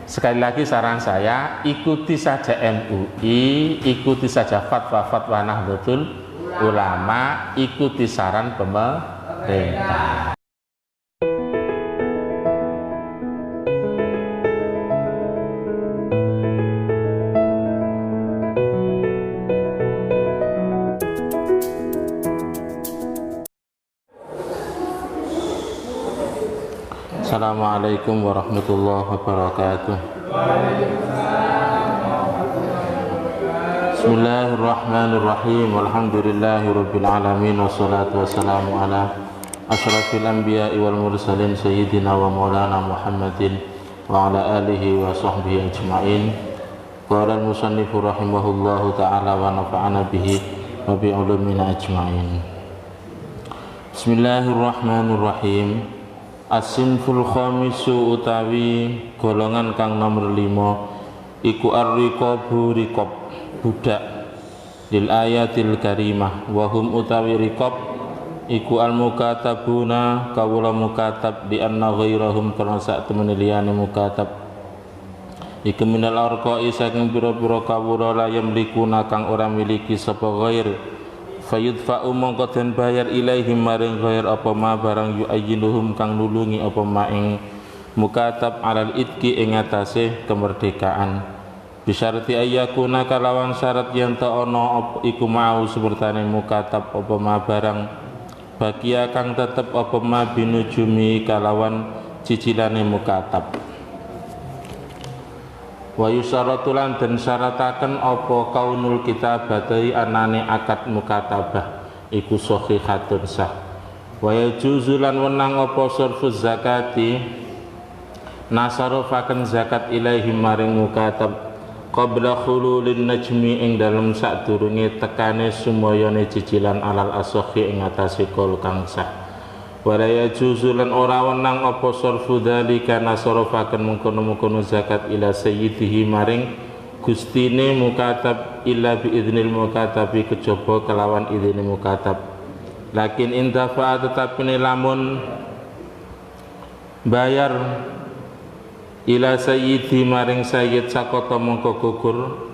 Sekali lagi saran saya, ikuti saja MUI, ikuti saja fatwa-fatwa Nahdlatul Ulama, ikuti saran pemerintah. Assalamualaikum warahmatullahi wabarakatuh. Bismillahirrahmanirrahim. Alhamdulillahirabbil alamin wassalatu wassalamu ala asyrafil anbiya'i wal mursalin sayyidina wa maulana Muhammadin wa ala alihi wa sahbihi ajma'in. Qala al-musannifu rahimahullahu ta'ala wa nafa'ana bihi wa bi ulumina ajma'in. Bismillahirrahmanirrahim. As-sinful khamisu utawi golongan kang nomor 5 iku ar-riqabu riqab budak lil ayatil karimah wa hum utawi riqab iku al-mukatabuna kawula mukatab di anna ghairahum kana sak temene liyane mukatab iku minal arqa'i saking pira-pira kawula la yamlikuna kang ora miliki sapa ghair fayudfa'u mongko den bayar ilaihim maring ghair apa ma barang yu'ayyinuhum kang nulungi apa ma ing mukatab alal idki ing atase kemerdekaan bisyarti ayyakuna kalawan syarat yen ta ana iku mau sepertane mukatab apa ma barang bakia kang tetep apa ma binujumi kalawan cicilane mukatab wa yusyaratulan dan syarataken apa kaunul kitabati anane akad mukatabah iku sahihatun sah wa yajuzulan wenang apa sarfuz zakati nasarufaken zakat ilaihim maring mukatab qabla khululin najmi ing dalem sadurunge tekane sumayane cicilan alal ashahi ing atase kol kang sah wala yajuzulan ora wenang apa sarfu dzalika nasarafaken mungkono-mungkono zakat ila sayyidihi maring gustine mukatab illa bi idznil mukatabi kejaba kelawan idine mukatab lakin intafa tetapi lamun bayar ila sayyidi maring sayyid sakota mongko gugur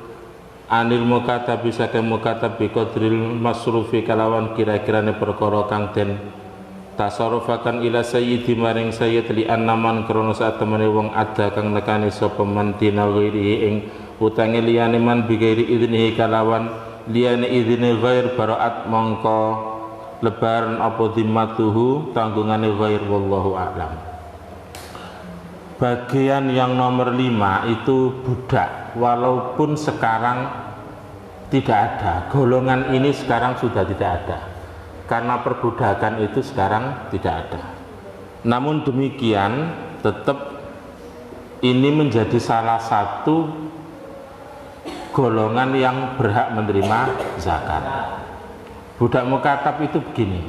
anil mukatabi saking mukatab bi qadril masrufi kelawan kira-kirane perkara kang den tasarufakan ila sayyidi maring sayyid li annaman krono saat temene wong ada kang nekani sapa man dina ghairihi ing utange liyane man bi ghairi idnihi kalawan liyane idine ghair baraat mongko lebaran apa zimmatuhu tanggungane ghair wallahu a'lam. Bagian yang nomor 5 itu budak walaupun sekarang tidak ada, golongan ini sekarang sudah tidak ada karena perbudakan itu sekarang tidak ada. Namun demikian tetap ini menjadi salah satu golongan yang berhak menerima zakat. Budak mukatab itu begini,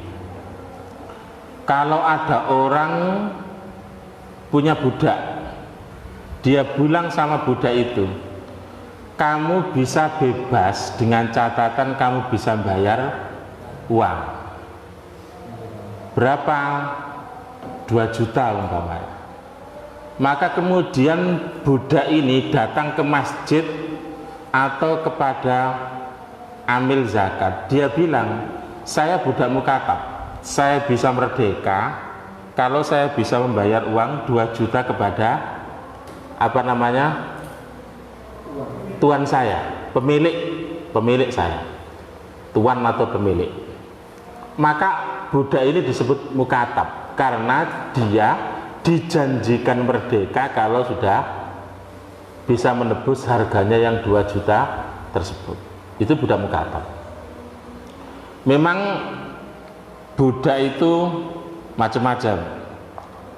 kalau ada orang punya budak, dia bilang sama budak itu, kamu bisa bebas dengan catatan kamu bisa bayar uang berapa? 2 juta umpamanya. Maka kemudian budak ini datang ke masjid atau kepada amil zakat, dia bilang, saya budak mukatab, saya bisa merdeka kalau saya bisa membayar uang 2 juta kepada apa namanya, tuan saya, pemilik saya, tuan atau pemilik. Maka budak ini disebut mukatab karena dia dijanjikan merdeka kalau sudah bisa menebus harganya yang 2 juta tersebut. Itu budak mukatab. Memang budak itu macam-macam.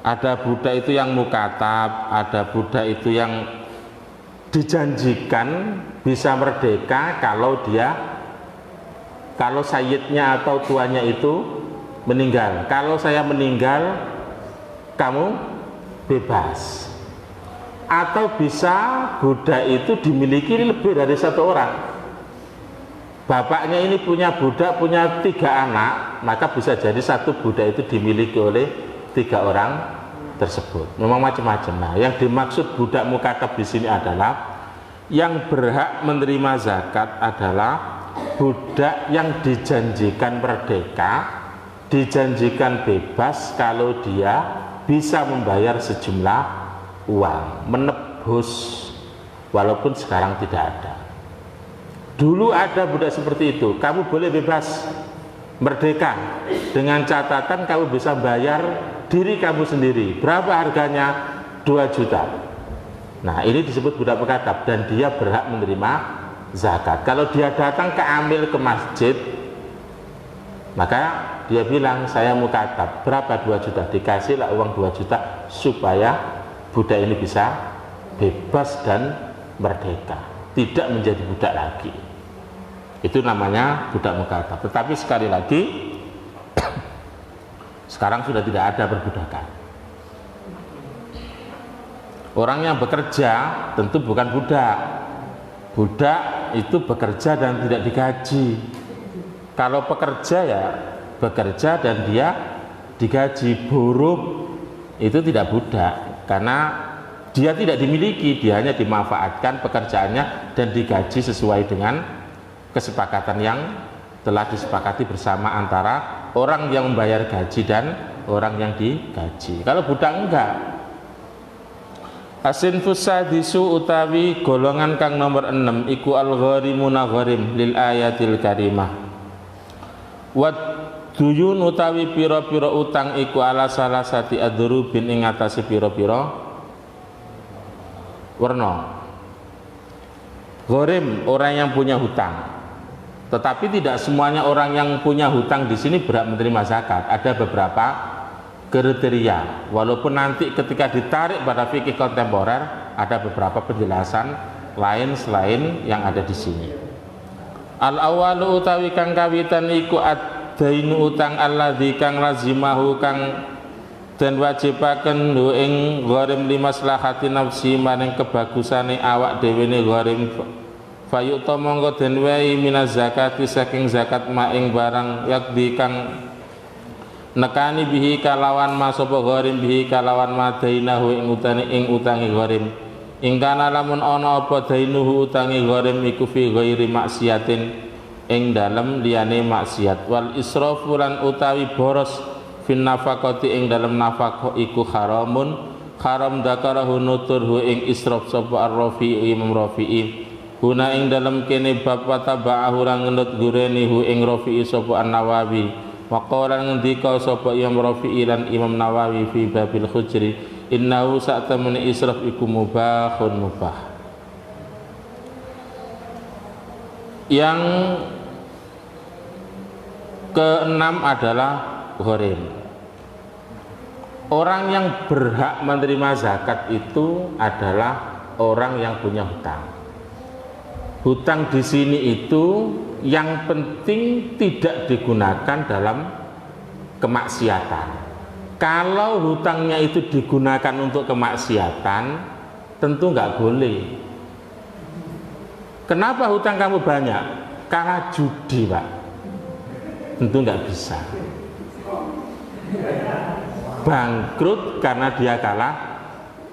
Ada budak itu yang mukatab, ada budak itu yang dijanjikan bisa merdeka kalau sayyidnya atau tuannya itu meninggal. Kalau saya meninggal, kamu bebas. Atau bisa budak itu dimiliki lebih dari 1 orang. Bapaknya ini punya budak, punya 3 anak, maka bisa jadi 1 budak itu dimiliki oleh 3 orang tersebut. Memang macam-macam. Nah, yang dimaksud budak mukatab di sini adalah yang berhak menerima zakat adalah budak yang dijanjikan merdeka, dijanjikan bebas kalau dia bisa membayar sejumlah uang, menebus, walaupun sekarang tidak ada. Dulu ada budak seperti itu, kamu boleh bebas merdeka dengan catatan kamu bisa bayar diri kamu sendiri. Berapa harganya? 2 juta. Nah, ini disebut budak mukatab dan dia berhak menerima zakat. Kalau dia datang ke amil ke masjid, maka dia bilang saya mukatab, berapa? 2 juta. Dikasihlah uang 2 juta supaya budak ini bisa bebas dan merdeka, tidak menjadi budak lagi. Itu namanya budak mukatab. Tetapi sekali lagi sekarang sudah tidak ada perbudakan. Orang yang bekerja tentu bukan budak. Budak itu bekerja dan tidak digaji. Kalau pekerja ya bekerja dan dia digaji. Buruh itu tidak budak karena dia tidak dimiliki, dia hanya dimanfaatkan pekerjaannya dan digaji sesuai dengan kesepakatan yang telah disepakati bersama antara orang yang membayar gaji dan orang yang digaji. Kalau budak enggak. Asinfus sadisu utawi golongan kang nomor 6 iku al-gharimuna gharim lil ayatil karimah. Wat duyun utawi pira-pira utang iku ala salasati adrubin ing atase pira-pira werna. Gharim orang yang punya hutang. Tetapi tidak semuanya orang yang punya hutang di sini berhak menerima zakat. Ada beberapa kriteria. Walaupun nanti ketika ditarik pada fikih kontemporer ada beberapa penjelasan lain selain yang ada di sini. Al awalu utawi kang kawitan iku ad-dainu utang alladzi kang lazimahu kang dan wajibaken ing gharim limaslahati nafsi maring kebagusane awak dhewe ne gharim. Fayuta mongko den wehi minaz zakati saking zakat maing barang yakdi kang nekani bihi kalawan ma sapa gharim bihi kalawan madainahu ing utangi gharim ingkana lamun ana apa dainuhu utangi gharim iku fi ghairi maksiatin ing dalem liyane maksiat wal israfu lan utawi boros fin nafaqati ing dalem nafaqah iku haramun haram dakarahu nuturhu ing israf sapa ar-rafi'i Imam Rafi'i guna ing dalam kene bab wataba'ahu ra ngenut gurenihu ing Rafi'i sapa An-Nawawi waqala ngendika sapa Imam Rafi'i lan Imam Nawawi fi babil khujri innahu sa'tamani israf iku mubahun mubah. Yang keenam adalah gharim. Orang yang berhak menerima zakat itu adalah orang yang punya hutang. Hutang di sini itu yang penting tidak digunakan dalam kemaksiatan. Kalau hutangnya itu digunakan untuk kemaksiatan, tentu nggak boleh. Kenapa hutang kamu banyak? Karena judi, Pak. Tentu nggak bisa. Bangkrut karena dia kalah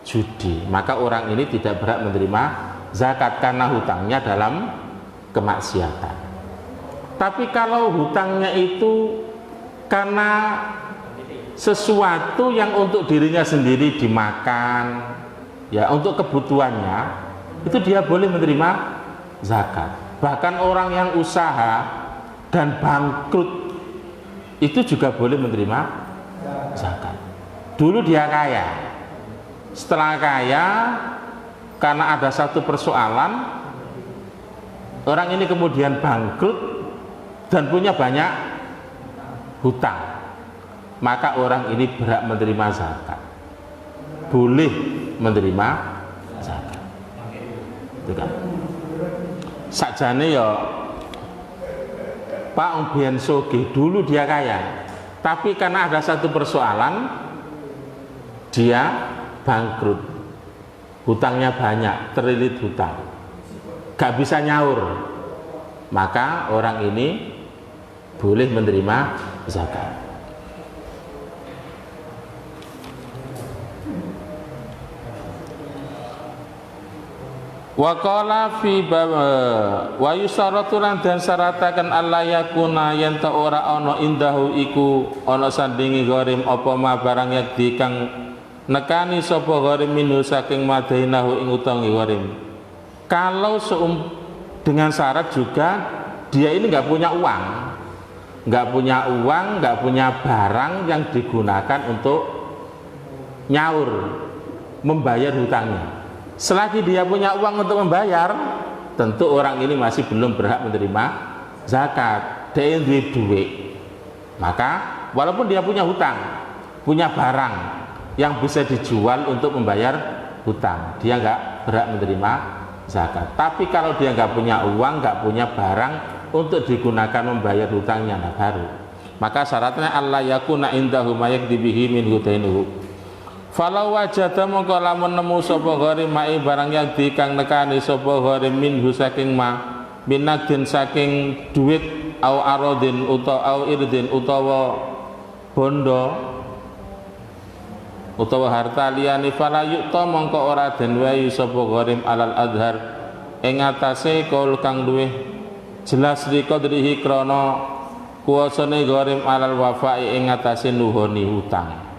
judi. Maka orang ini tidak berhak menerima zakat karena hutangnya dalam kemaksiatan. Tapi kalau hutangnya itu karena sesuatu yang untuk dirinya sendiri dimakan, ya untuk kebutuhannya, itu dia boleh menerima zakat. Bahkan orang yang usaha dan bangkrut itu juga boleh menerima zakat. Dulu dia kaya, setelah kaya karena ada satu persoalan, orang ini kemudian bangkrut dan punya banyak hutang, maka orang ini berhak menerima zakat, boleh menerima zakat. Itu kan sakjane ya Pak Umbian Soge dulu dia kaya, tapi karena ada satu persoalan dia bangkrut, hutangnya banyak, terlilit hutang, gak bisa nyaur, maka orang ini boleh menerima zakat. Wa qala fi wa yusaratu lan dan syarataken alla yakuna yen ta ora ana indahu iku ana sandingi gharim apa ma barang yakdi kang nekani sapa gharim minhu saking madainahu ing utangi gharim. Kalau dengan syarat juga dia ini nggak punya uang, nggak punya barang yang digunakan untuk nyaur membayar hutangnya. Selagi dia punya uang untuk membayar, tentu orang ini masih belum berhak menerima zakat. Dia duit, maka walaupun dia punya hutang, punya barang yang bisa dijual untuk membayar hutang, dia nggak berhak menerima zakat. Tapi kalau dia nggak punya uang, nggak punya barang untuk digunakan membayar hutangnya, nah baru. Maka syaratnya Allah yakuna indahu ma yakdi bihi min hutainuhu. Falau wajada mongko lamun nemu sapa gharim mai barang yang dikang nekani sapa gharim minhu saking ma binakdin saking duit au aradin utawa au irdin utawa bondo utawa harta liyane fala yukta mongko ora den wayu sapa gharim alal adhar ing atase kaul kang luwih jelas liqadrihi krana kuwasane gharim alal wafai ing atase nuhoni hutang.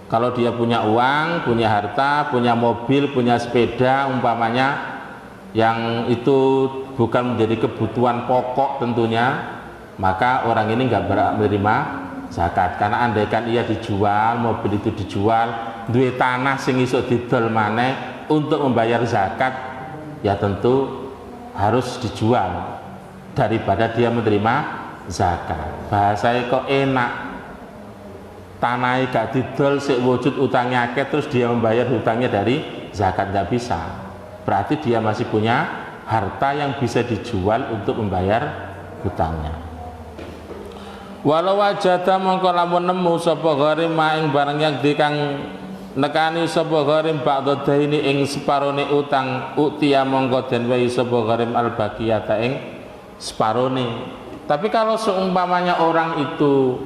Kalau dia punya uang, punya harta, punya mobil, punya sepeda umpamanya, yang itu bukan menjadi kebutuhan pokok tentunya, maka orang ini nggak berhak menerima zakat. Karena andaikan ia dijual, mobil itu dijual, duit tanah sing iso didol maneh untuk membayar zakat, ya tentu harus dijual daripada dia menerima zakat. Bahasanya kok enak, tanah gak didol sik wujud utangnya akeh terus dia membayar hutangnya dari zakat, nggak bisa. Berarti dia masih punya harta yang bisa dijual untuk membayar hutangnya. Walau wajada mongko lamun nemu sapa gharim maing barang yang dikang nekani sapa gharim ba'da daini ing separone utang utia mongko den wae sapa gharim al baqiyata ing separone. Tapi kalau seumpamanya orang itu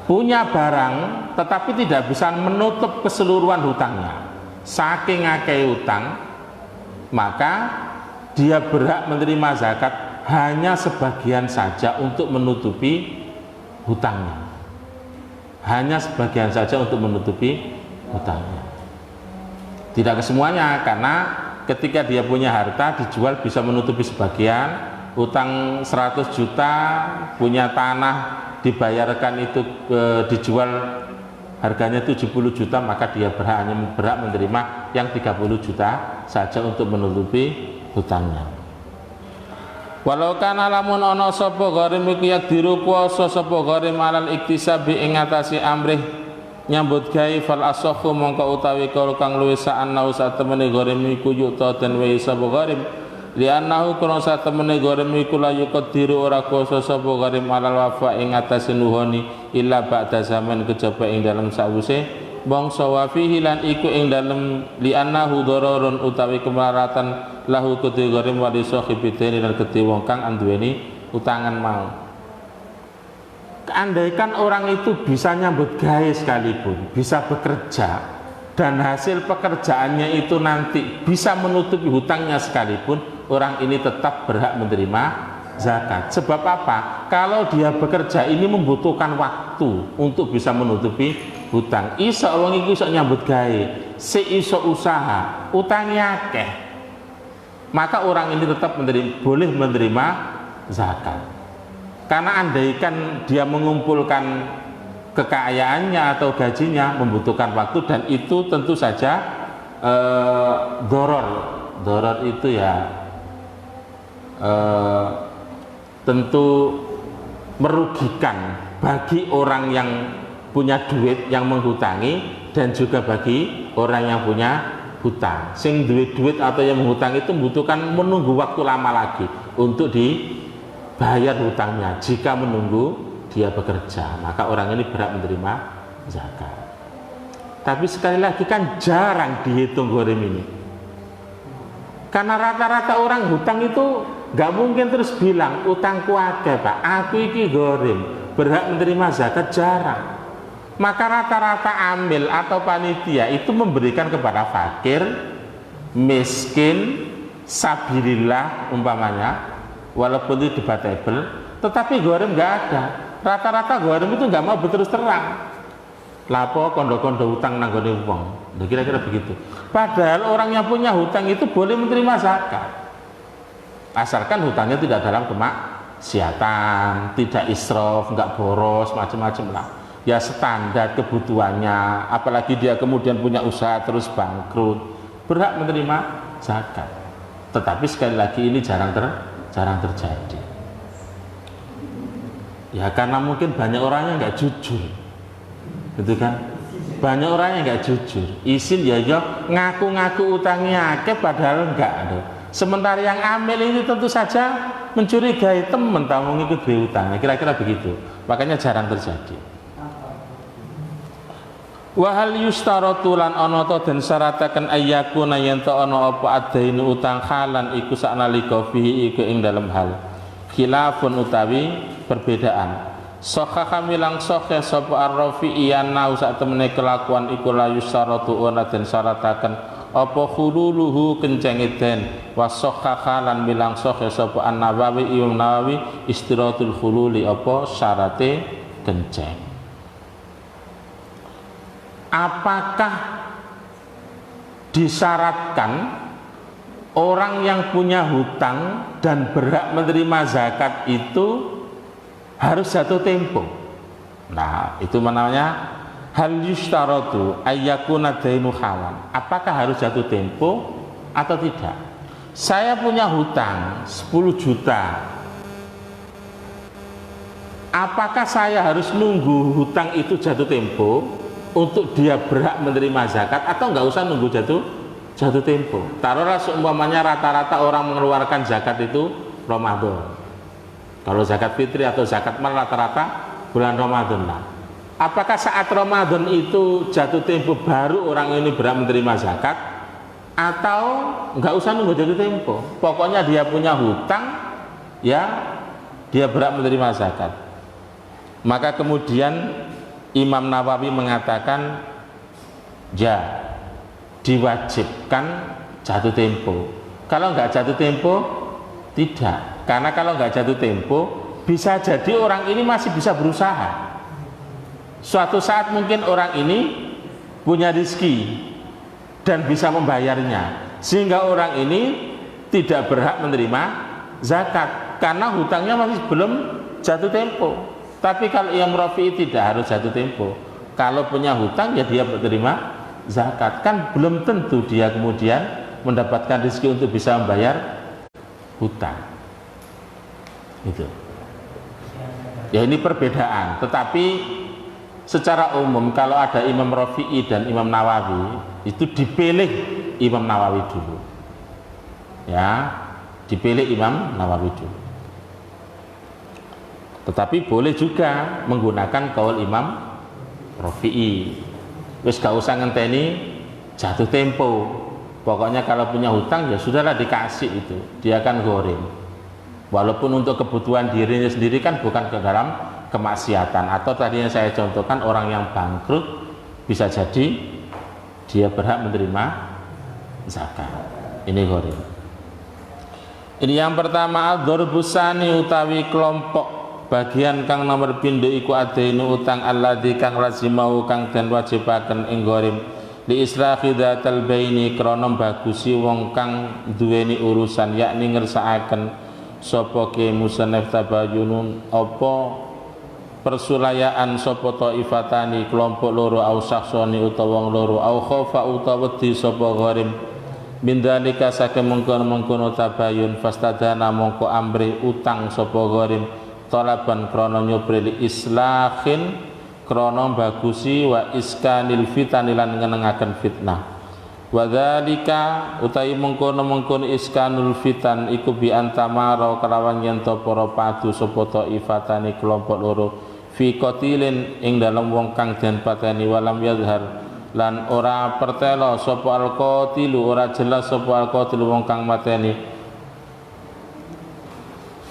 punya barang tetapi tidak bisa menutup keseluruhan hutangnya, saking akeh utang, maka dia berhak menerima zakat hanya sebagian saja untuk menutupi hutangnya, hanya sebagian saja untuk menutupi hutangnya, tidak kesemuanya. Karena ketika dia punya harta dijual bisa menutupi sebagian utang 100 juta, punya tanah dibayarkan itu dijual harganya 70 juta, maka dia hanya berhak menerima yang 30 juta saja untuk menutupi hutangnya. Walau kana lamun ana sapa gharim iku yaqdiru kuwasa sapa gharim alal iktisabi ing atase amrih nyambut gawe fal asakhu mongko utawi kala kang luwih sa'anau satemene gharim iku yuta den wae sapa gharim li'annahu kana satemene gharim iku la yuqaddiru ora kuwasa sapa gharim alal wafa ing atase nuhoni illa ba'da zaman kejaba ing dalem sawise bangsa wa fihi lan iku ing dalem li'annahu dararun utawi kemaratan lahu kedhe gharim wa disahibideni lan kedhe wong kang anduweni utangan mau. Andaikan orang itu bisa nyambut gawe sekalipun, bisa bekerja, dan hasil pekerjaannya itu nanti bisa menutupi hutangnya sekalipun, orang ini tetap berhak menerima zakat. Sebab apa? Kalau dia bekerja ini membutuhkan waktu untuk bisa menutupi hutang. Iso wong iki iso nyambut gawe, si iso usaha, utangnya akeh, maka orang ini tetap boleh menerima zakat. Karena andaikan dia mengumpulkan kekayaannya atau gajinya membutuhkan waktu, dan itu tentu saja doror itu ya tentu merugikan bagi orang yang punya duit yang menghutangi, dan juga bagi orang yang punya hutang. Sing duit atau yang menghutang itu membutuhkan menunggu waktu lama lagi untuk dibayar hutangnya. Jika menunggu dia bekerja, maka orang ini berhak menerima zakat. Tapi sekali lagi kan jarang dihitung gharim ini, karena rata-rata orang hutang itu nggak mungkin terus bilang utangku akeh pak, aku iki gharim berhak menerima zakat, jarang. Maka rata-rata amil atau panitia itu memberikan kepada fakir, miskin, sabilillah umpamanya, walaupun itu debatable, tetapi gharim nggak ada. Rata-rata gharim itu nggak mau berterus terang. Lapo kondo-kondo hutang nanggone wong. Nah, kira-kira begitu. Padahal orang yang punya hutang itu boleh menerima zakat. Asalkan hutangnya tidak dalam kemaksiatan, tidak israf, nggak boros, macam-macam lah. Ya standar kebutuhannya, apalagi dia kemudian punya usaha terus bangkrut, berhak menerima zakat. Tetapi sekali lagi ini jarang terjadi. Ya karena mungkin banyak orangnya nggak jujur, gitu kan? Banyak orang yang nggak jujur, izin ya ngaku-ngaku utangnya akeh padahal enggak ada. Sementara yang amil ini tentu saja mencurigai teman tamu ikut utangnya, kira-kira begitu. Makanya jarang terjadi. Wahal yustaratu lan ana ta den syarataken ayyakuna yen ta ana apa adainu utang halan iku saknalika fihi iku ing dalem hal khilafun utawi perbedaan. Sokha kamilang sokha sapa ar-rafi'i yana sak temene kelakuan iku la yustaratu ana den syarataken apa khululuhu kencenge den wa sokha halan milang sokha sapa an-Nawawi Imam Nawawi istiratul khululi apa syarate kenceng. Apakah disyaratkan orang yang punya hutang dan berhak menerima zakat itu harus jatuh tempo? Nah, itu namanya hal yustaratu ayyakuna dainu halan. Apakah harus jatuh tempo atau tidak? Saya punya hutang 10 juta. Apakah saya harus nunggu hutang itu jatuh tempo untuk dia berhak menerima zakat atau nggak usah nunggu jatuh tempo? Taruhlah seumpamanya rata-rata orang mengeluarkan zakat itu Ramadan. Kalau zakat fitri atau zakat mal rata-rata bulan Ramadan lah. Apakah saat Ramadan itu jatuh tempo baru orang ini berhak menerima zakat atau nggak usah nunggu jatuh tempo? Pokoknya dia punya hutang, ya dia berhak menerima zakat. Maka kemudian Imam Nawawi mengatakan ya diwajibkan jatuh tempo. Kalau nggak jatuh tempo tidak, karena kalau nggak jatuh tempo bisa jadi orang ini masih bisa berusaha. Suatu saat mungkin orang ini punya rezeki dan bisa membayarnya, sehingga orang ini tidak berhak menerima zakat karena hutangnya masih belum jatuh tempo. Tapi kalau yang Rafi'i tidak harus jatuh tempo. Kalau punya hutang ya dia menerima zakat. Kan belum tentu dia kemudian mendapatkan rezeki untuk bisa membayar hutang. Itu. Ya ini perbedaan. Tetapi secara umum kalau ada Imam Rafi'i dan Imam Nawawi itu dipilih Imam Nawawi dulu. Ya, dipilih Imam Nawawi dulu. Tetapi boleh juga menggunakan kaul Imam Rafi'i. Wis gak usah ngenteni jatuh tempo. Pokoknya kalau punya hutang ya sudahlah dikasih itu. Dia akan goreng. Walaupun untuk kebutuhan dirinya sendiri kan bukan ke dalam kemaksiatan. Atau tadi yang saya contohkan orang yang bangkrut bisa jadi dia berhak menerima zakat. Ini goreng. Ini yang pertama adzarbusani utawi kelompok bagian kang nomor pindho iku adainu utang alladzi kang lazimau kang den wajibaken ing gharim li islahi dzatal baini krana bagusi wong kang duweni urusan yakni ngersakaken sapa ke musannaf tabayunun apa persulayaan sapa taifatani kelompok loro au saksoni utawa wong loro au khofa utawa wedi sapa gharim mindalika saking mengkono-mengkono tabayun fastadana mongko amri utang sapa gharim talaban krono nyubrili islahin krono bagusi wa iskanil fitanilan ngenengaken fitnah wadzalika utai mengkono iskanul fitan iku bi antamara kelawan yen ta para padu sapa taifatani kelompok loro fi qatilin ing dalem wong kang den pateni walam yazhar lan ora pertelo sapa alqatilu ora jelas sapa alqatilu wong kang mateni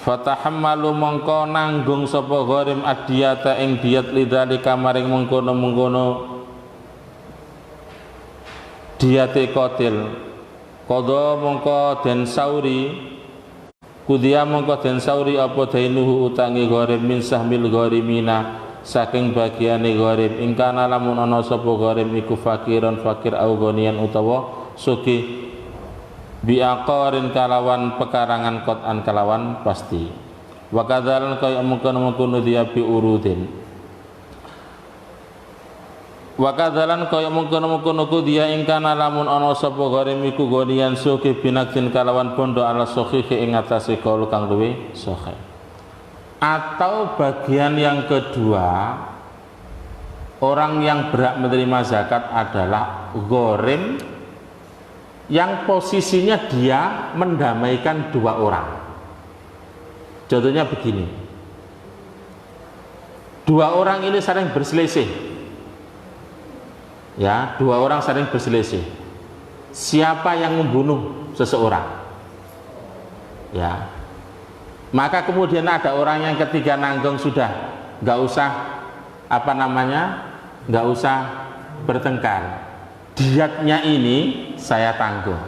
fatahammalu mongko nanggung sapa gharim adiyata ing diyat lidzalika maring mengkono-mengkono diyate qatil Qadha mongko den sauri kudia mongko den sauri apa dainuhu utangi gharib min sahmil gharimina saking bagiane gharib ingkana lamun ana sapa gharib iku fakiran fakir au ghaniyan utawa sugih biaqarin kalawan pekarangan qatan kalawan pasti wa kadzalan kaya mungkon dia bi urudin wa kadzalan kaya mungkon dia ingkana lamun ana sapa gharim iku gonian sugih binaktin kalawan bondo ala sahih ing atase kaul kang luwih sahih. Atau bagian yang kedua, orang yang berhak menerima zakat adalah gharim yang posisinya dia mendamaikan dua orang. Contohnya begini, dua orang ini saling berselisih, ya, dua orang saling berselisih. Siapa yang membunuh seseorang, ya, maka kemudian ada orang yang ketiga nanggung sudah, nggak usah nggak usah bertengkar. Diatnya ini saya tanggung,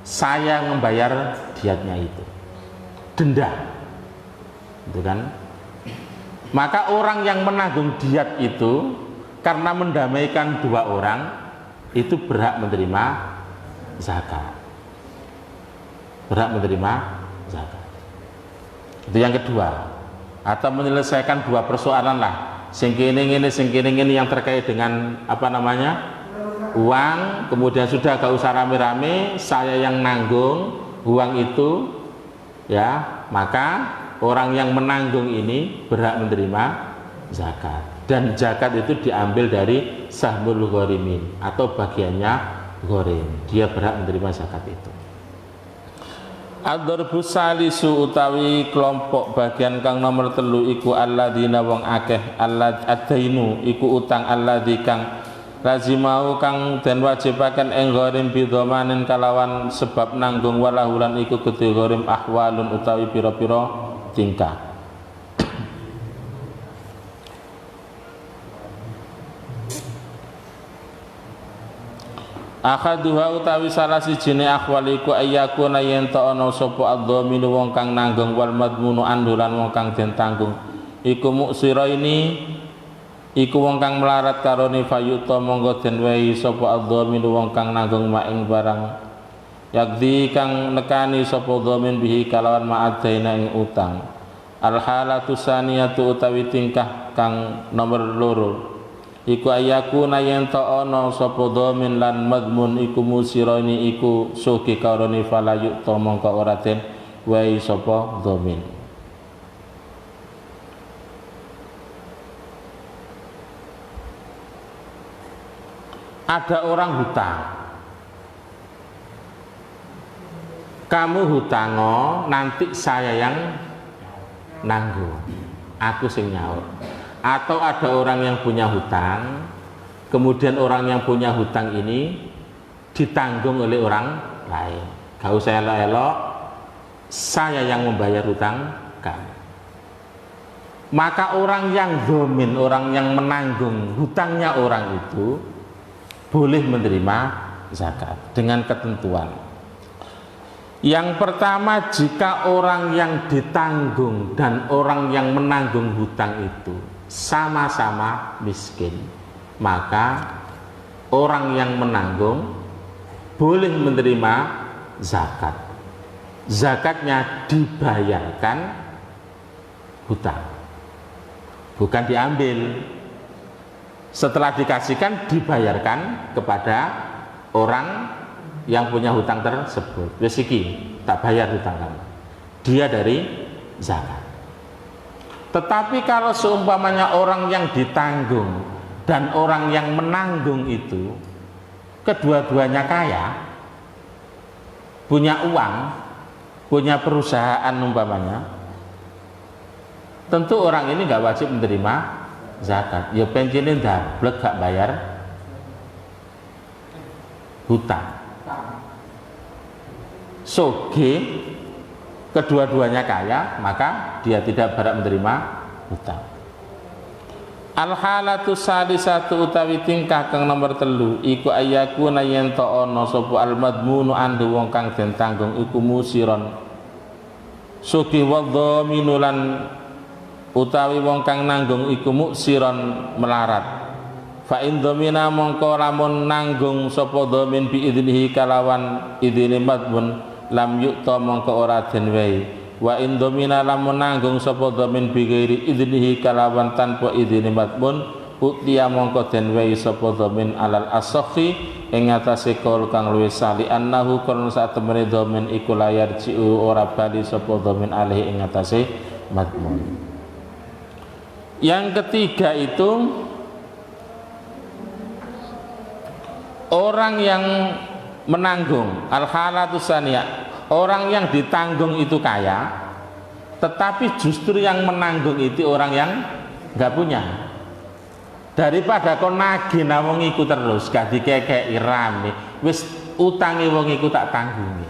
saya membayar diatnya itu, denda, gitu kan? Maka orang yang menanggung diat itu karena mendamaikan dua orang itu berhak menerima zakat, berhak menerima zakat. Itu yang kedua. Atau menyelesaikan dua persoalan lah, sing kene yang terkait dengan uang, kemudian sudah gak usah rame-rame, saya yang nanggung uang itu, ya, maka orang yang menanggung ini berhak menerima zakat. Dan zakat itu diambil dari sahmul ghorimin atau bagiannya ghorim, dia berhak menerima zakat itu. Ad-darbu salisu utawi kelompok bagian kang nomor 3 iku alladzina wong akeh alladainu iku utang alladzi kang lazimau kang den wajibaken ing gharim bidhamanin kalawan sebab nanggung walahulan iku kedhe gharim ahwalun utawi pira-pira tingkah. Akhaduha utawi salah sijine ahwal iku ayyakuna yen ta ana sapa adzaminu wong kang nanggung wal madmunu andulan wong kang den tanggung iku muksira ini iku wong kang melarat karone fayuta monggo den wehi sapa adzaminu wong kang nanggung mak ing barang yakdi kang nekani sapa dhamin bihi kalawan ma'adaina ing utang. Al halatu saniyatu utawi tingkah kang nomor 2 iku ayakuna yen ta ana sapa dhamin lan madmun iku musirani iku suki karone falayuk ta mongko ora den wae sapa dhamin. Ada orang hutang, kamu hutango nanti saya yang nanggung, aku sing nyaur. Atau ada orang yang punya hutang, kemudian orang yang punya hutang ini ditanggung oleh orang lain. Gak usah elok-elok, saya yang membayar hutang kamu. Maka orang yang domin, orang yang menanggung hutangnya orang itu boleh menerima zakat dengan ketentuan. Yang pertama, jika orang yang ditanggung dan orang yang menanggung hutang itu sama-sama miskin, maka orang yang menanggung boleh menerima zakat. Zakatnya dibayarkan hutang, bukan diambil. Setelah dikasihkan dibayarkan kepada orang yang punya hutang tersebut. Wis iki tak bayar hutang kamu, dia dari zakat. Tetapi kalau seumpamanya orang yang ditanggung dan orang yang menanggung itu kedua-duanya kaya, punya uang, punya perusahaan umpamanya, tentu orang ini nggak wajib menerima zakat. Ya pensiunnya ndablek gak bayar hutang. Soge, kedua-duanya kaya, maka dia tidak berhak menerima hutang. Al halatu salisatu utawi tingkah kang nomor 3 iku ayakuna yen to ana sapa al madmunu andu wong kang den tanggung iku musiron sugih wa dhaminulan utawi wong kang nanggung iku muksiron melarat. Fa in dhamina mongko lamun nanggung sapa dhamin bi idnihi kalawan idine madmun lam yukta mongko ora den wehi. Wa in dhamina lamun nanggung sapa dhamin bi ghairi idnihi kalawan tanpa idine madmun utiya mongko den wehi sapa dhamin alal asakhi ing atase kaul kang luwih sali annahu kon sak temene dhamin iku layar jiu ora bali sapa dhamin alih ing atase madmun. Yang ketiga itu orang yang menanggung al-halatu saniyah, orang yang ditanggung itu kaya, tetapi justru yang menanggung itu orang yang nggak punya. Daripada kon nagih wong iku terus gak dikekeki rame, wis utange wong iku tak tanggungi.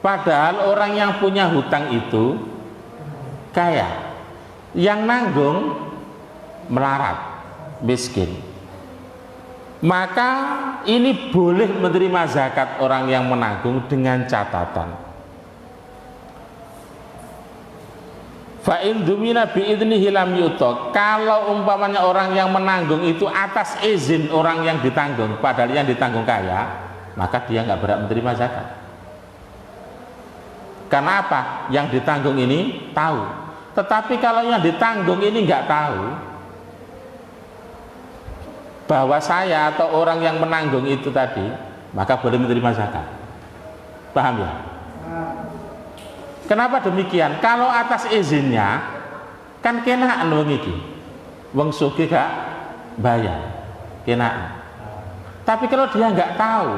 Padahal orang yang punya hutang itu kaya, yang nanggung melarat, miskin. Maka ini boleh menerima zakat orang yang menanggung dengan catatan fa in dumina bi idnihi lam yuta. Kalau umpamanya orang yang menanggung itu atas izin orang yang ditanggung, padahal yang ditanggung kaya, maka dia nggak berhak menerima zakat. Karena apa? Yang ditanggung ini tahu. Tetapi kalau yang ditanggung ini nggak tahu bahwa saya atau orang yang menanggung itu tadi, maka boleh menerima zakat. Paham ya? Kenapa demikian? Kalau atas izinnya kan kenaan wong iki. Wong sugih gak bayar, kenaan. Tapi kalau dia nggak tahu,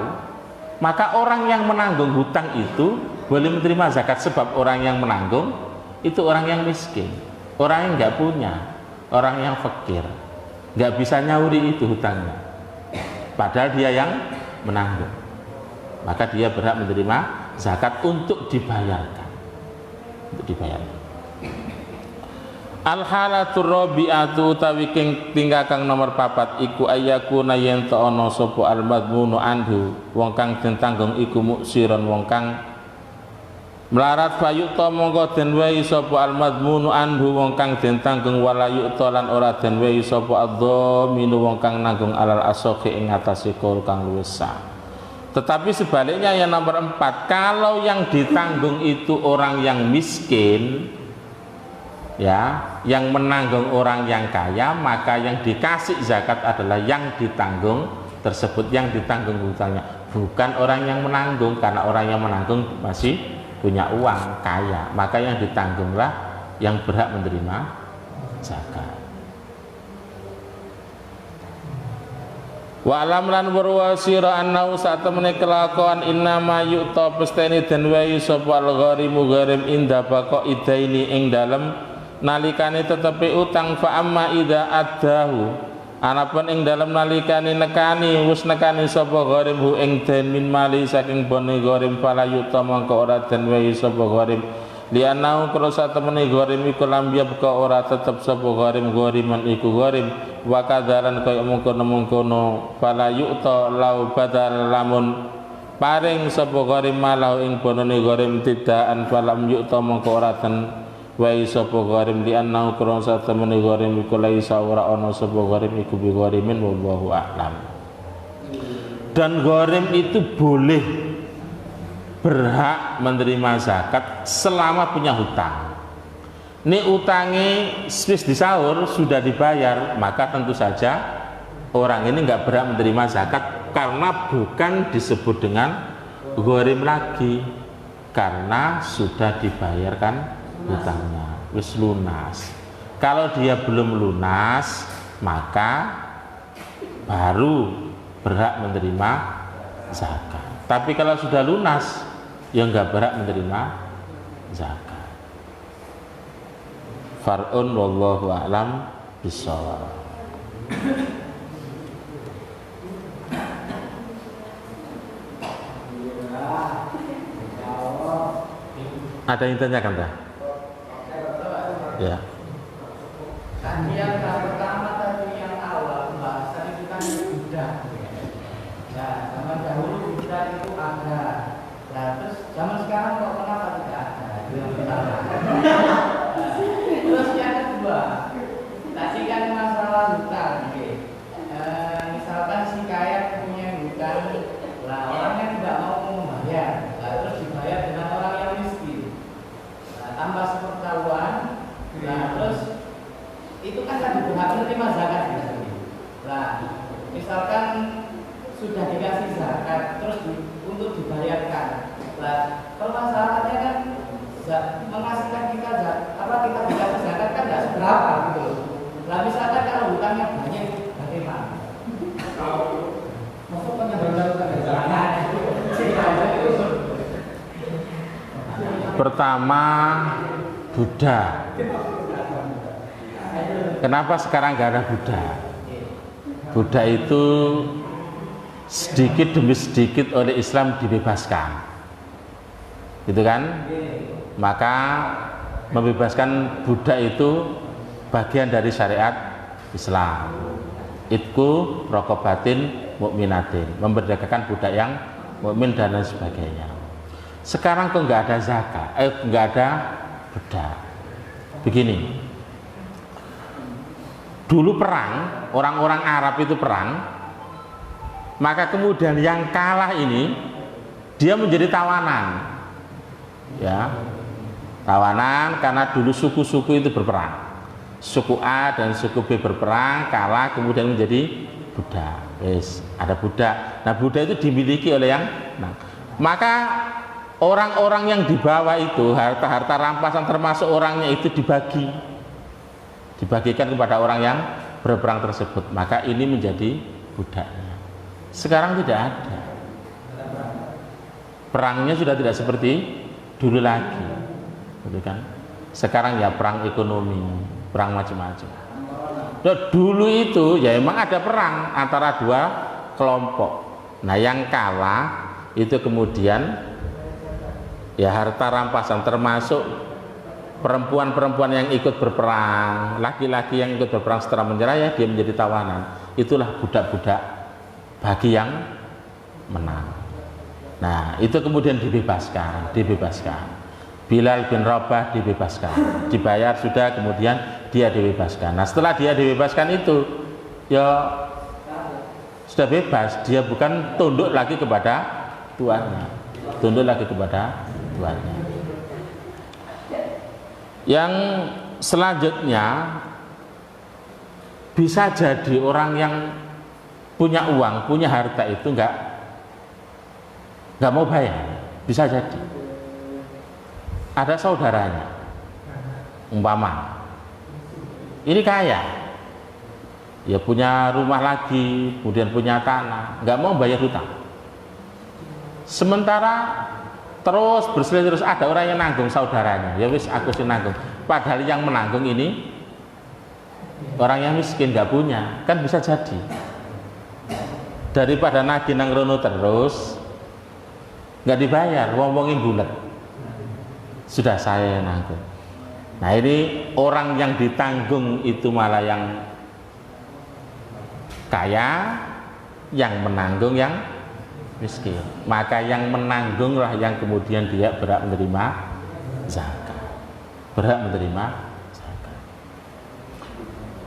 maka orang yang menanggung hutang itu boleh menerima zakat, sebab orang yang menanggung itu orang yang miskin, orang yang nggak punya, orang yang fakir, nggak bisa nyauri itu hutangnya, padahal dia yang menanggung, maka dia berhak menerima zakat untuk dibayarkan, untuk dibayarkan. Al-halatur rabi'atu utawi tingkah kang nomor 4 iku ayakuna yen ta ana sapa al-madmunu anhu wong kang den tanggung iku muksiron wong kang melarat fayuta mongko den wehi sapa al-madmunu anhu wong kang den tanggung wala yu'ta lan ora den wehi sapa adh-dhaminu wong kang nanggung alal asokhi ing atase kaul kang luwih sah. Tetapi sebaliknya yang nomor 4, kalau yang ditanggung itu orang yang miskin, ya, yang menanggung orang yang kaya, maka yang dikasih zakat adalah yang ditanggung tersebut, yang ditanggung hutangnya, bukan orang yang menanggung, karena orang yang menanggung masih punya uang, kaya, maka yang ditanggunglah yang berhak menerima zakat. Wa alam lan warwasira annahu satemene kelakuan innama yu'ta pesteni den wae sapa al-gharimu gharim inda baqa idaini ing dalem nalikane tetepi utang fa amma ida addahu anapun ing dalem nalikane nekani wis nekani sapa gharim hu ing den min mali saking bone gharim fala yu'ta mangko ora den wae sapa gharim lianau krosa temene gharim iku lambiya buka ora tetep sapa gharim ghariman iku gharim wa kadzaran kaya mungkono fala yu'ta lau badal lamun paring sapa gharim malau ing bonone gharim tidaan falam yu'ta mangko ora ten wae sapa gharim lianau krosa temene gharim iku laisa ora ana sapa gharim iku bi gharimin wallahu a'lam. Dan gharim itu boleh berhak menerima zakat selama punya hutang. Ini utangnya wis disaur sudah dibayar, maka tentu saja orang ini nggak berhak menerima zakat karena bukan disebut dengan gharim lagi, karena sudah dibayarkan hutangnya, wis lunas. Kalau dia belum lunas, maka baru berhak menerima zakat. Tapi kalau sudah lunas, yang nggak berhak menerima zakat. Far'un wallahu a'lam bishawab. Ada yang tanyakan tak? Ya. Yang pertama Pertama, Buddha. Kenapa sekarang nggak ada Buddha? Buddha itu sedikit demi sedikit oleh Islam dibebaskan, gitu kan? Maka membebaskan Buddha itu bagian dari syariat Islam. Itku rokobatin mukminatin, memerdekakan budak yang mukmin dan lain sebagainya. Sekarang kok nggak ada zakat, nggak ada Buddha. Begini, dulu perang, orang-orang Arab itu perang, maka kemudian yang kalah ini dia menjadi tawanan, ya, tawanan karena dulu suku-suku itu berperang. Suku A dan suku B berperang, kalah, kemudian menjadi budak. Yes, ada budak. Nah, budak itu dimiliki oleh yang maka orang-orang yang dibawa itu, harta-harta rampasan termasuk orangnya itu dibagikan kepada orang yang berperang tersebut. Maka ini menjadi budaknya. Sekarang tidak ada. Perangnya sudah tidak seperti dulu lagi, gitu kan? Sekarang ya perang ekonomi, perang macam-macam. Nah, dulu itu ya emang ada perang antara dua kelompok. Nah, yang kalah itu kemudian ya harta rampasan termasuk perempuan-perempuan yang ikut berperang, laki-laki yang ikut berperang setelah menyerah ya dia menjadi tawanan. Itulah budak-budak bagi yang menang. Nah, itu kemudian dibebaskan. Bilal bin Rabah dibebaskan, dibayar sudah, kemudian dia dibebaskan. Nah, setelah dia dibebaskan itu ya sudah bebas, dia bukan tunduk lagi kepada tuannya, Yang selanjutnya bisa jadi orang yang punya uang, punya harta itu nggak mau bayar, bisa jadi. Ada saudaranya, umpama ini kaya, ya punya rumah lagi, kemudian punya tanah, nggak mau bayar hutang. Sementara terus berselisih, terus ada orang yang nanggung saudaranya, ya wis aku sih nanggung. Padahal yang menanggung ini orang yang miskin, nggak punya, kan bisa jadi. Daripada nagih nang rono terus nggak dibayar, ngomongin bulat. Sudah saya nanggung. Nah, ini orang yang ditanggung itu malah yang kaya, yang menanggung yang miskin. Maka yang menanggunglah yang kemudian dia berhak menerima zakat.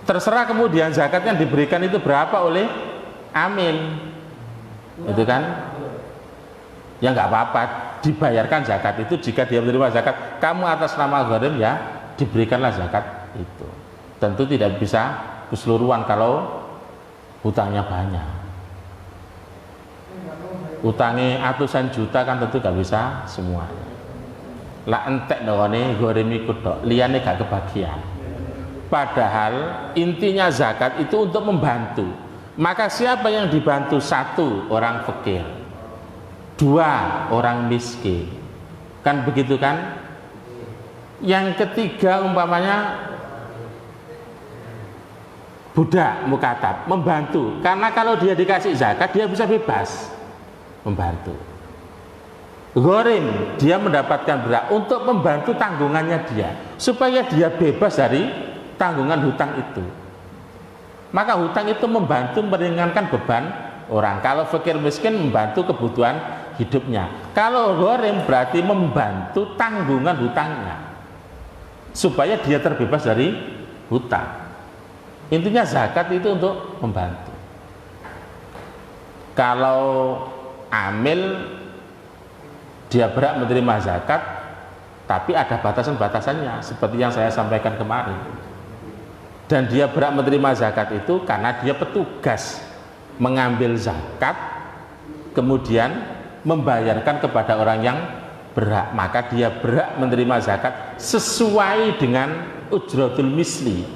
Terserah kemudian zakat yang diberikan itu berapa oleh amil, itu kan? Ya nggak apa-apa, dibayarkan zakat itu jika dia menerima zakat. Kamu atas nama gharim ya diberikanlah zakat itu. Tentu tidak bisa keseluruhan kalau hutangnya banyak. Utangnya ratusan juta kan tentu nggak bisa semuanya. Lah entek dongane gharim ikut dok, liane gak kebagian. Padahal intinya zakat itu untuk membantu. Maka siapa yang dibantu? Satu, orang fakir. Dua, orang miskin. Kan begitu kan? Yang ketiga umpamanya budak mukatab, membantu. Karena kalau dia dikasih zakat dia bisa bebas membantu. Gharim, dia mendapatkan berat untuk membantu tanggungannya dia, supaya dia bebas dari tanggungan hutang itu. Maka hutang itu membantu meringankan beban orang. Kalau fakir miskin membantu kebutuhan hidupnya. Kalau gharim berarti membantu tanggungan hutangnya, supaya dia terbebas dari hutang. Intinya zakat itu untuk membantu. Kalau amil dia berhak menerima zakat, tapi ada batasan-batasannya seperti yang saya sampaikan kemarin. Dan dia berhak menerima zakat itu karena dia petugas mengambil zakat kemudian membayarkan kepada orang yang berhak. Maka dia berhak menerima zakat sesuai dengan ujratul misli,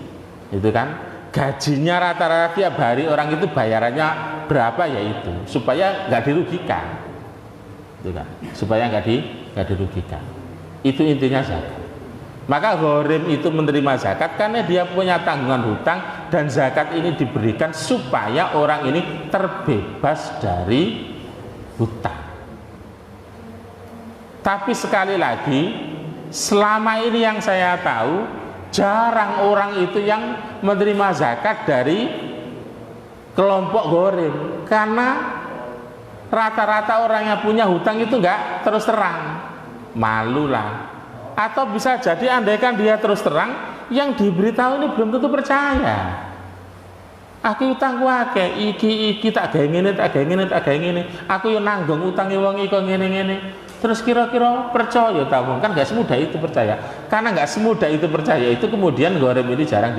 itu kan, gajinya rata-rata tiap hari orang itu bayarannya berapa, yaitu supaya nggak dirugikan, itu kan, supaya nggak dirugikan. Itu intinya zakat. Maka gharim itu menerima zakat karena dia punya tanggungan hutang, dan zakat ini diberikan supaya orang ini terbebas dari hutang. Tapi sekali lagi, selama ini yang saya tahu, jarang orang itu yang menerima zakat dari kelompok gharim, karena rata-rata orang yang punya hutang itu enggak terus terang, malulah. Atau bisa jadi andaikan dia terus terang, yang diberitahu ini belum tentu percaya. Aku utangku akeh, iki tak gawe ngene, tak gawe ngene, tak gawe ngene. Aku yo nanggung utange wong iki kok ngene-ngene. Terus kira-kira percaya ta wong? Kan enggak semudah itu percaya. Karena enggak semudah itu percaya, itu kemudian gharim ini jarang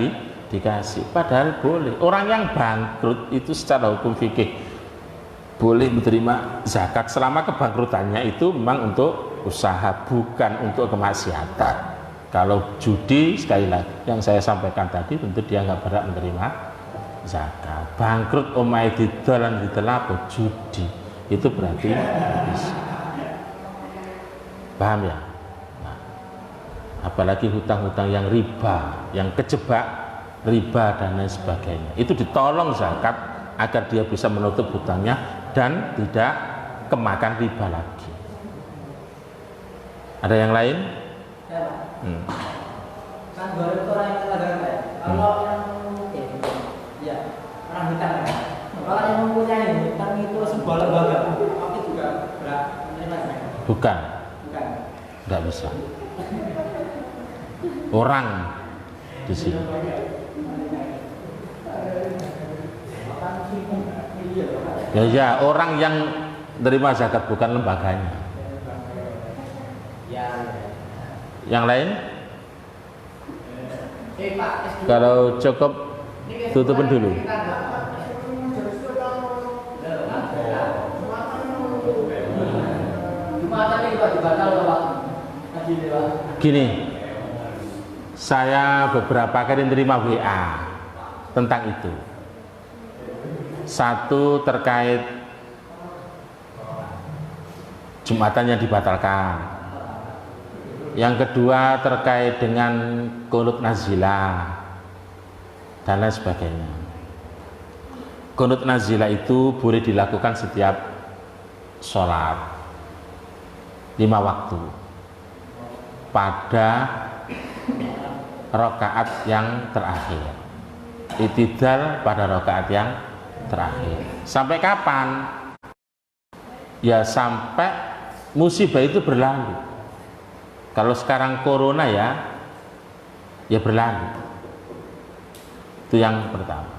dikasih. Padahal boleh. Orang yang bangkrut itu secara hukum fikih boleh menerima zakat selama kebangkrutannya itu memang untuk usaha, bukan untuk kemaksiatan. Kalau judi, sekali lagi yang saya sampaikan tadi, tentu dia nggak berhak menerima zakat. Bangkrut omai didolan ditelapo judi, itu berarti bisa. Paham ya? Nah, apalagi hutang-hutang yang riba, yang kejebak riba dan lain sebagainya, itu ditolong zakat agar dia bisa menutup hutangnya dan tidak kemakan riba lagi. Ada yang lain? Kan baru orang yang lembaga ya. Kalau yang ya orang hutang ya. Kalau yang mempunyai hutang itu sebuah lembaga, tapi juga berat menerima zakat. Bukan. Tidak bisa. Orang di sini. Ya, orang yang menerima zakat, bukan lembaganya. Yang lain? Kalau cukup tutupin dulu. Gini, saya beberapa kali menerima WA tentang itu. Satu terkait Jumatan yang dibatalkan. Yang kedua terkait dengan qunut nazilah dan lain sebagainya. Qunut nazilah itu boleh dilakukan setiap sholat 5 waktu pada rakaat yang terakhir, i'tidal pada rakaat yang terakhir. Sampai kapan? Ya sampai musibah itu berlalu. Kalau sekarang corona ya berlalu. Itu yang pertama.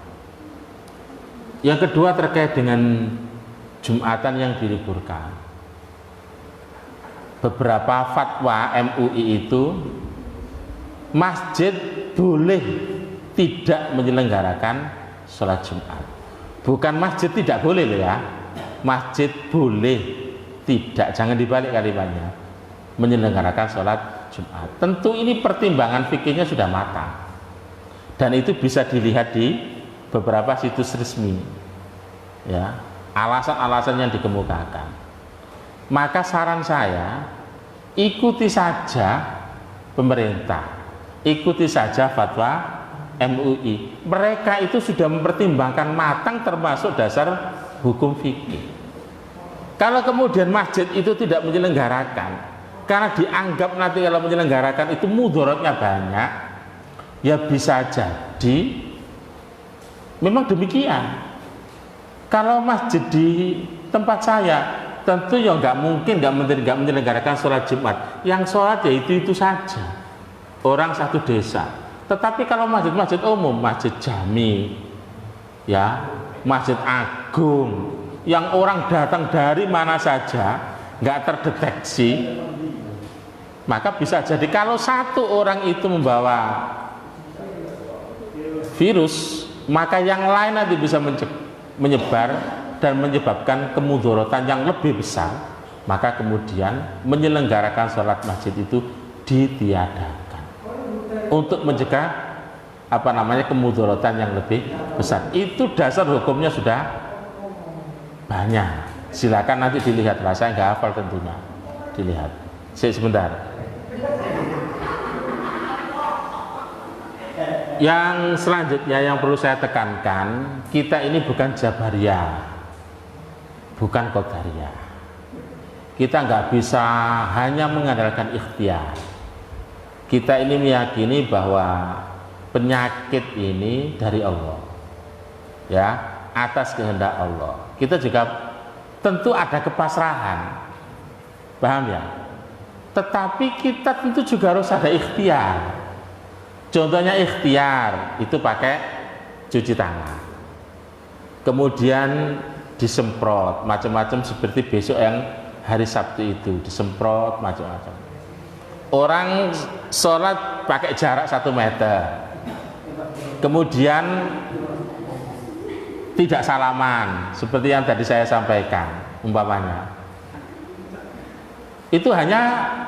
Yang kedua terkait dengan Jumatan yang diliburkan. Beberapa fatwa MUI itu masjid boleh tidak menyelenggarakan sholat Jumat. Bukan masjid tidak boleh loh ya. Masjid boleh tidak, jangan dibalik kalimatnya, menyelenggarakan sholat Jumat. Tentu ini pertimbangan fikihnya sudah matang, dan itu bisa dilihat di beberapa situs resmi ya, alasan-alasan yang dikemukakan. Maka saran saya, ikuti saja pemerintah, ikuti saja fatwa MUI. Mereka itu sudah mempertimbangkan matang termasuk dasar hukum fikih. Kalau kemudian masjid itu tidak menyelenggarakan karena dianggap nanti kalau menyelenggarakan itu mudaratnya banyak, ya bisa jadi memang demikian. Kalau masjid di tempat saya tentu ya nggak mungkin nggak menyelenggarakan sholat Jumat. Yang sholat ya itu saja orang satu desa. Tetapi kalau masjid-masjid umum, masjid jami, ya masjid agung, yang orang datang dari mana saja nggak terdeteksi, maka bisa jadi kalau satu orang itu membawa virus, maka yang lain nanti bisa menyebar dan menyebabkan kemudaratan yang lebih besar. Maka kemudian menyelenggarakan sholat masjid itu ditiadakan untuk mencegah kemudaratan yang lebih besar. Itu dasar hukumnya sudah banyak. Silakan nanti dilihat lah, saya nggak hafal tentunya. Dilihat. Sebentar. Yang selanjutnya yang perlu saya tekankan, kita ini bukan Jabariyah, bukan Qadariyah. Kita nggak bisa hanya mengandalkan ikhtiar. Kita ini meyakini bahwa penyakit ini dari Allah, ya, atas kehendak Allah. Kita juga tentu ada kepasrahan, paham ya? Tetapi kita tentu juga harus ada ikhtiar. Contohnya ikhtiar itu pakai cuci tangan, kemudian disemprot macam-macam seperti besok yang hari Sabtu itu disemprot macam-macam. Orang sholat pakai jarak 1 meter, kemudian tidak salaman seperti yang tadi saya sampaikan umpamanya. Itu hanya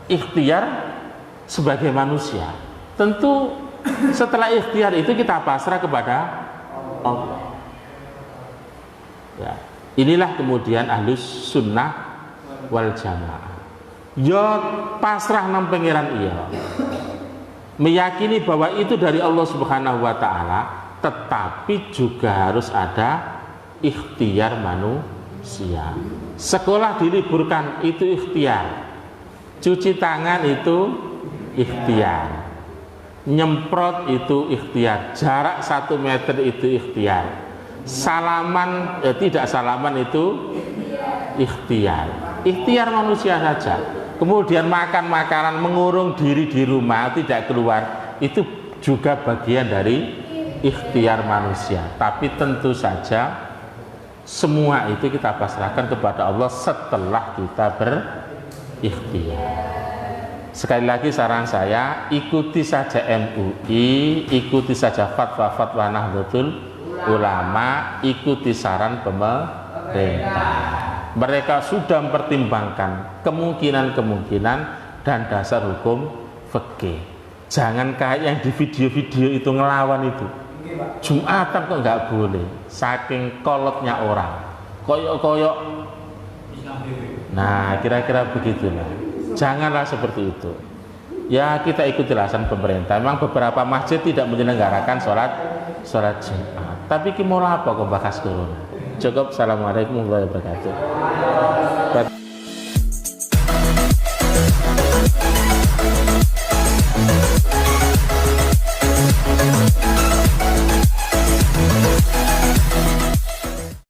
ikhtiar sebagai manusia. Tentu setelah ikhtiar itu kita pasrah kepada Allah. Ya, inilah kemudian ahlus sunnah wal jamaah. Yo pasrah nang pangeran iya. Meyakini bahwa itu dari Allah Subhanahu wa taala, tetapi juga harus ada ikhtiar manusia. Sekolah diliburkan itu ikhtiar. Cuci tangan itu ikhtiar. Nyemprot itu ikhtiar. Jarak 1 meter itu ikhtiar. Salaman tidak salaman itu ikhtiar. Ikhtiar manusia saja. Kemudian makan makanan, mengurung diri di rumah tidak keluar, itu juga bagian dari ikhtiar manusia. Tapi tentu saja semua itu kita pasrahkan kepada Allah setelah kita berikhtiar. Sekali lagi saran saya, ikuti saja MUI, ikuti saja fatwa-fatwa Nahdlatul Ulama, ikuti saran pemerintah. Mereka sudah mempertimbangkan kemungkinan-kemungkinan dan dasar hukum fikih. Jangan kayak yang di video-video itu ngelawan itu. Jumatan kok nggak boleh, saking kolotnya orang, koyok-koyok. Nah, kira-kira begitulah. Janganlah seperti itu. Ya, kita ikuti alasan pemerintah. Memang beberapa masjid tidak menyelenggarakan sholat Jumat. Tapi kita mau apa kok bahas corona? Cukup. Assalamualaikum warahmatullahi wabarakatuh.